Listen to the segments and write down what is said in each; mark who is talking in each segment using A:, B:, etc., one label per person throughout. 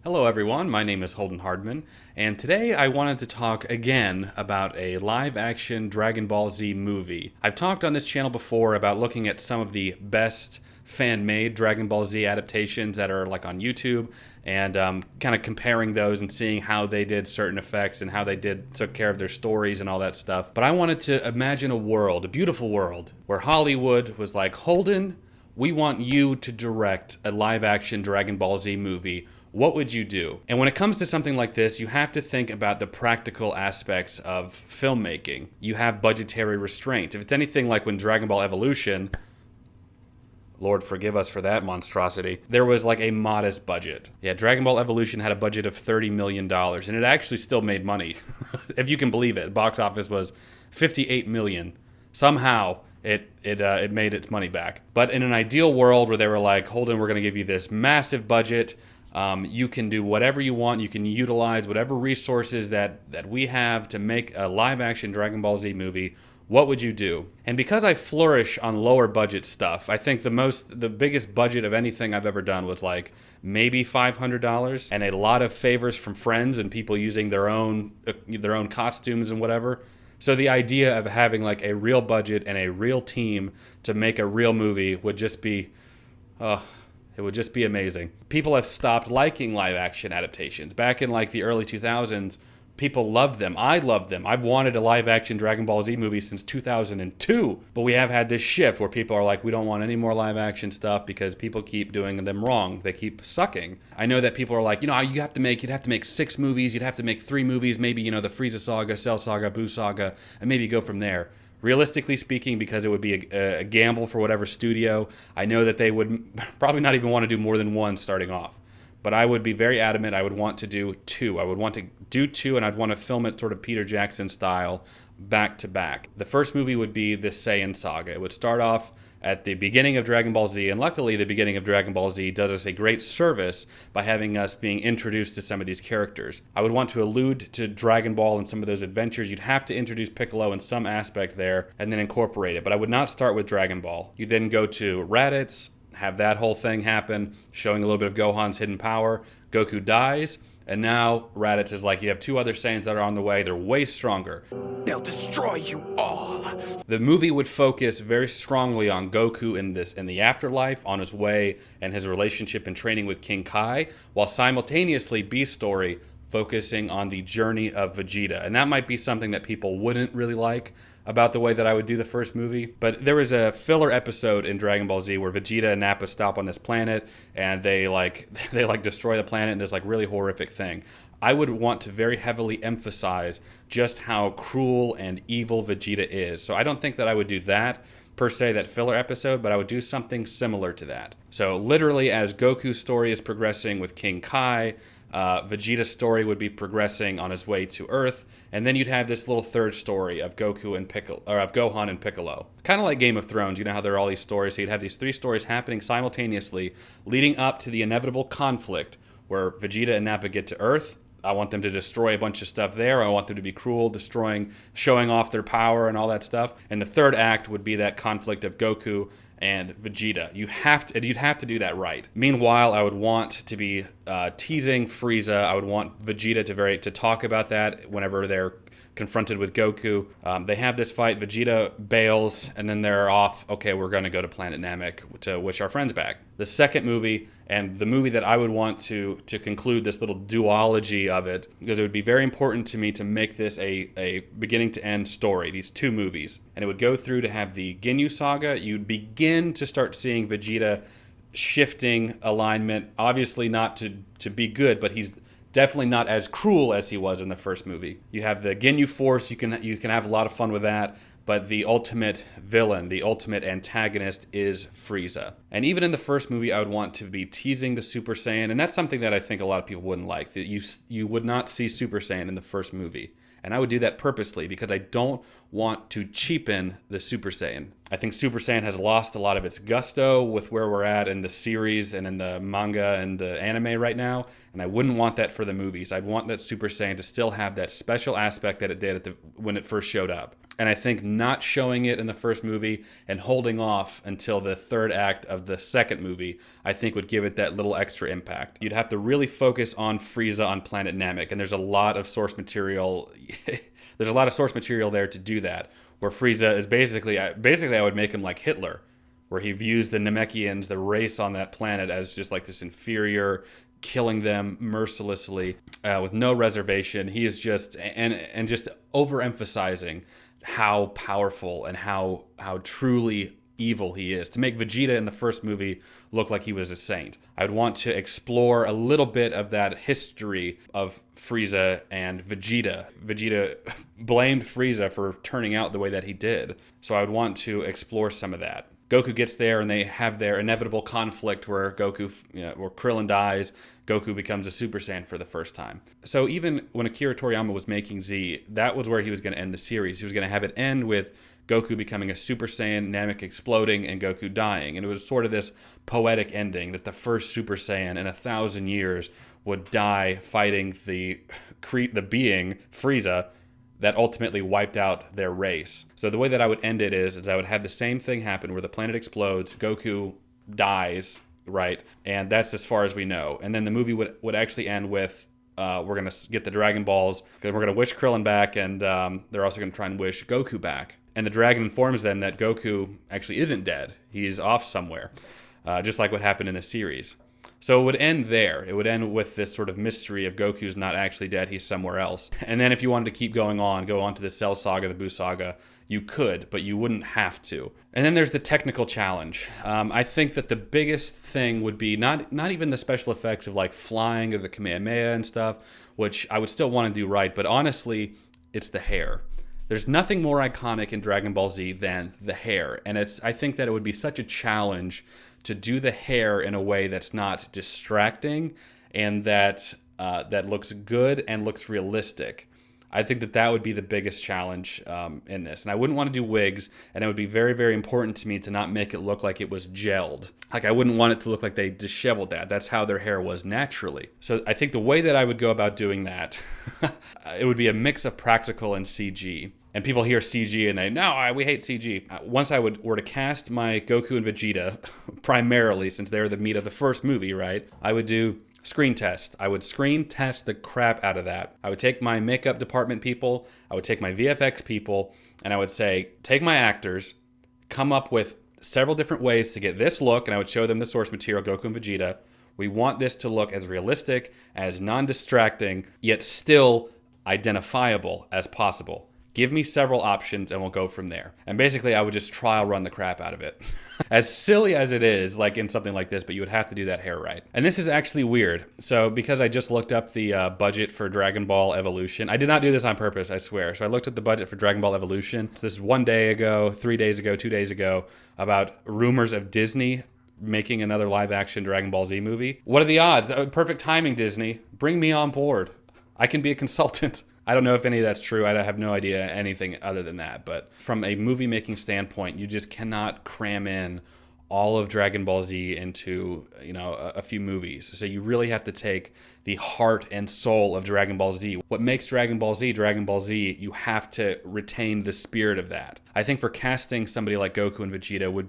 A: Hello everyone, my name is Holden Hardman, and today I wanted to talk again about a live-action Dragon Ball Z movie. I've talked on this channel before about looking at some of the best fan-made Dragon Ball Z adaptations that are like on YouTube, and kind of comparing those and seeing how they did certain effects and how they took care of their stories and all that stuff. But I wanted to imagine a world, a beautiful world, where Hollywood was like, Holden, we want you to direct a live-action Dragon Ball Z movie. What would you do? And when it comes to something like this, you have to think about the practical aspects of filmmaking. You have budgetary restraints. If it's anything like when Dragon Ball Evolution, Lord forgive us for that monstrosity, there was like a modest budget. Yeah, Dragon Ball Evolution had a budget of $30 million, and it actually still made money, if you can believe it. Box office was $58 million. Somehow, it made its money back. But in an ideal world where they were like, Holden, we're going to give you this massive budget, you can do whatever you want. You can utilize whatever resources that we have to make a live-action Dragon Ball Z movie. What would you do? And because I flourish on lower budget stuff, I think the biggest budget of anything I've ever done was like maybe $500, and a lot of favors from friends and people using their own costumes and whatever. So the idea of having like a real budget and a real team to make a real movie would just be, it would just be amazing. People have stopped liking live action adaptations. Back in like the early 2000s, people loved them. I loved them. I've wanted a live action Dragon Ball Z movie since 2002. But we have had this shift where people are like, we don't want any more live action stuff because people keep doing them wrong. They keep sucking. I know that people are like, you'd have to make 6 movies. You'd have to make 3 movies, maybe, the Frieza saga, Cell saga, Buu saga, and maybe go from there. Realistically speaking, because it would be a gamble for whatever studio, I know that they would probably not even want to do more than one starting off. But I would be very adamant. I would want to do 2. I would want to do 2, and I'd want to film it sort of Peter Jackson style, back to back. The first movie would be the Saiyan saga. It would start off at the beginning of Dragon Ball Z, and luckily the beginning of Dragon Ball Z does us a great service by having us being introduced to some of these characters. I would want to allude to Dragon Ball and some of those adventures. You'd have to introduce Piccolo in some aspect there and then incorporate it, but I would not start with Dragon Ball. You then go to Raditz, have that whole thing happen, showing a little bit of Gohan's hidden power. Goku dies, and now Raditz is like, you have 2 other Saiyans that are on the way. They're way stronger.
B: They'll destroy you all.
A: The movie would focus very strongly on Goku in the afterlife, on his way, and his relationship and training with King Kai, while simultaneously Beast Story focusing on the journey of Vegeta. And that might be something that people wouldn't really like about the way that I would do the first movie. But there was a filler episode in Dragon Ball Z where Vegeta and Nappa stop on this planet and they destroy the planet, and there's like really horrific thing. I would want to very heavily emphasize just how cruel and evil Vegeta is. So I don't think that I would do that per se, that filler episode, but I would do something similar to that. So literally, as Goku's story is progressing with King Kai, Vegeta's story would be progressing on his way to Earth, and then you'd have this little third story of Gohan and Piccolo. Kind of like Game of Thrones, you know how there are all these stories, so you'd have these 3 stories happening simultaneously, leading up to the inevitable conflict where Vegeta and Nappa get to Earth. I want them to destroy a bunch of stuff there. I want them to be cruel, showing off their power and all that stuff. And the third act would be that conflict of Goku and Vegeta. You'd have to do that right. Meanwhile, I would want to be teasing Frieza. I would want Vegeta to talk about that whenever they're confronted with Goku. They have this fight. Vegeta bails, and then they're off. Okay, we're going to go to Planet Namek to wish our friends back. The second movie, and the movie that I would want to conclude this little duology of it, because it would be very important to me to make this a beginning to end story, these 2 movies. And it would go through to have the Ginyu Saga. You'd begin to start seeing Vegeta shifting alignment, obviously not to be good, but he's definitely not as cruel as he was in the first movie. You have the Ginyu Force. You can have a lot of fun with that. But the ultimate villain, the ultimate antagonist is Frieza. And even in the first movie, I would want to be teasing the Super Saiyan. And that's something that I think a lot of people wouldn't like. That you would not see Super Saiyan in the first movie. And I would do that purposely because I don't want to cheapen the Super Saiyan. I think Super Saiyan has lost a lot of its gusto with where we're at in the series and in the manga and the anime right now, and I wouldn't want that for the movies. I'd want that Super Saiyan to still have that special aspect that it did when it first showed up. And I think not showing it in the first movie and holding off until the third act of the second movie, I think would give it that little extra impact. You'd have to really focus on Frieza on planet Namek, and there's a lot of source material. There's a lot of source material there to do that, where Frieza is basically I would make him like Hitler, where he views the Namekians, the race on that planet, as just like this inferior, killing them mercilessly with no reservation. He is just and just overemphasizing how powerful and how truly evil he is, to make Vegeta in the first movie look like he was a saint. I'd want to explore a little bit of that history of Frieza and Vegeta. Vegeta blamed Frieza for turning out the way that he did, so I would want to explore some of that. Goku gets there and they have their inevitable conflict where where Krillin dies, Goku becomes a Super Saiyan for the first time. So even when Akira Toriyama was making Z, that was where he was going to end the series. He was going to have it end with Goku becoming a Super Saiyan, Namek exploding, and Goku dying. And it was sort of this poetic ending that the first Super Saiyan in 1,000 years would die fighting the being, Frieza, that ultimately wiped out their race. So the way that I would end it is I would have the same thing happen where the planet explodes, Goku dies, right? And that's as far as we know. And then the movie would actually end with we're going to get the Dragon Balls, because we're going to wish Krillin back, and they're also going to try and wish Goku back. And the dragon informs them that Goku actually isn't dead. He's off somewhere, just like what happened in the series. So it would end there. It would end with this sort of mystery of Goku's not actually dead, he's somewhere else. And then if you wanted to keep go on to the Cell Saga, the Buu Saga, you could, but you wouldn't have to. And then there's the technical challenge. I think that the biggest thing would be not even the special effects of like flying or the Kamehameha and stuff, which I would still want to do right, but honestly, it's the hair. There's nothing more iconic in Dragon Ball Z than the hair, and I think that it would be such a challenge to do the hair in a way that's not distracting and that looks good and looks realistic. I think that would be the biggest challenge in this. And I wouldn't want to do wigs, and it would be very, very important to me to not make it look like it was gelled. Like, I wouldn't want it to look like they disheveled that. That's how their hair was naturally. So I think the way that I would go about doing that, it would be a mix of practical and CG. And people hear CG and we hate CG. Once I were to cast my Goku and Vegeta, primarily since they're the meat of the first movie, right? I would do screen test. I would screen test the crap out of that. I would take my makeup department people, I would take my VFX people, and I would say, take my actors, come up with several different ways to get this look, and I would show them the source material, Goku and Vegeta. We want this to look as realistic, as non-distracting, yet still identifiable as possible. Give me several options and we'll go from there. And basically, I would just trial run the crap out of it. As silly as it is, like in something like this, but you would have to do that hair right. And this is actually weird. So because I just looked up the budget for Dragon Ball Evolution, I did not do this on purpose, I swear. So I looked at the budget for Dragon Ball Evolution. So this is 1 day ago, 3 days ago, 2 days ago, about rumors of Disney making another live action Dragon Ball Z movie. What are the odds? Perfect timing, Disney. Bring me on board. I can be a consultant. I don't know if any of that's true. I have no idea anything other than that. But from a movie making standpoint, you just cannot cram in all of Dragon Ball Z into, a few movies. So you really have to take the heart and soul of Dragon Ball Z. What makes Dragon Ball Z, you have to retain the spirit of that. I think for casting somebody like Goku and Vegeta would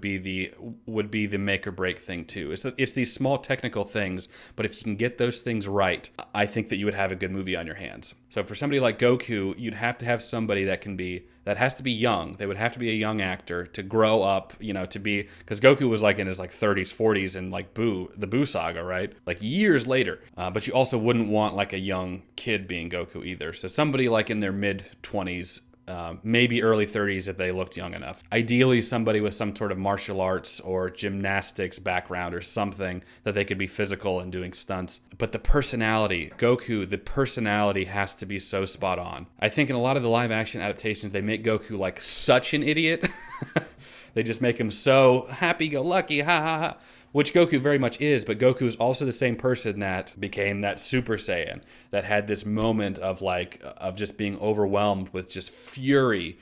A: be the make or break thing too. It's these small technical things, but if you can get those things right, I think that you would have a good movie on your hands. So for somebody like Goku, you'd have to have somebody that has to be young. They would have to be a young actor to grow up, to be, because Goku was like in his like 30s, 40s and like the Buu Saga, right? Like years later. But you also wouldn't want like a young kid being Goku either. So somebody like in their mid 20s, maybe early 30s if they looked young enough. Ideally, somebody with some sort of martial arts or gymnastics background or something that they could be physical and doing stunts. But the personality, Goku, the personality has to be so spot on. I think in a lot of the live action adaptations, they make Goku like such an idiot. They just make him so happy-go-lucky, ha ha ha. Which Goku very much is, but Goku is also the same person that became that Super Saiyan, that had this moment of just being overwhelmed with just fury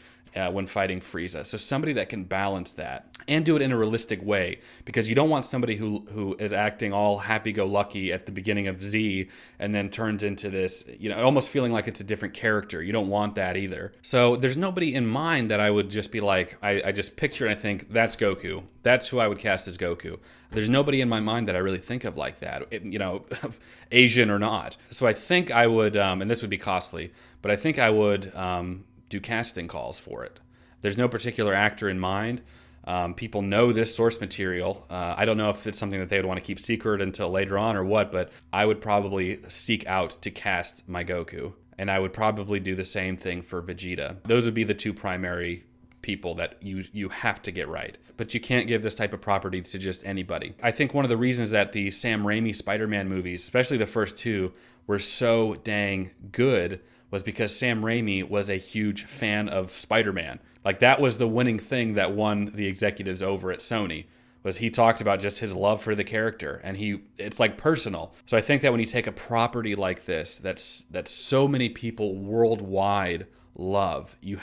A: when fighting Frieza. So somebody that can balance that and do it in a realistic way, because you don't want somebody who is acting all happy-go-lucky at the beginning of Z and then turns into this, almost feeling like it's a different character. You don't want that either. So there's nobody in mind that I would just be like, I just picture and I think, that's Goku. That's who I would cast as Goku. There's nobody in my mind that I really think of like that, Asian or not. So I think I would, and this would be costly, but I think I would do casting calls for it. There's no particular actor in mind. People know this source material. I don't know if it's something that they would want to keep secret until later on or what, but I would probably seek out to cast my Goku. And I would probably do the same thing for Vegeta. Those would be the two primary people that you have to get right. But you can't give this type of property to just anybody. I think one of the reasons that the Sam Raimi Spider-Man movies, especially the first two, were so dang good was because Sam Raimi was a huge fan of Spider-Man. Like, that was the winning thing that won the executives over at Sony, was he talked about just his love for the character, and it's like personal. So I think that when you take a property like this that's so many people worldwide love, you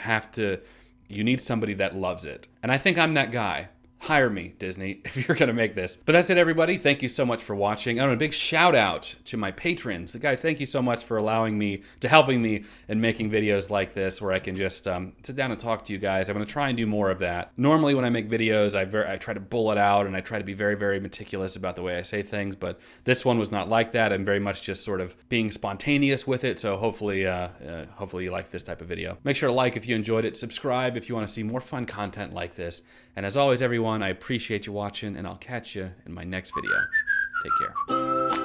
A: need somebody that loves it. And I think I'm that guy. Hire me, Disney, if you're going to make this. But that's it, everybody. Thank you so much for watching. And a big shout out to my patrons. Guys, thank you so much for helping me and making videos like this where I can just sit down and talk to you guys. I'm going to try and do more of that. Normally when I make videos, I try to bullet out and I try to be very, very meticulous about the way I say things. But this one was not like that. I'm very much just sort of being spontaneous with it. So hopefully you like this type of video. Make sure to like if you enjoyed it. Subscribe if you want to see more fun content like this. And as always, everyone, I appreciate you watching, and I'll catch you in my next video. Take care.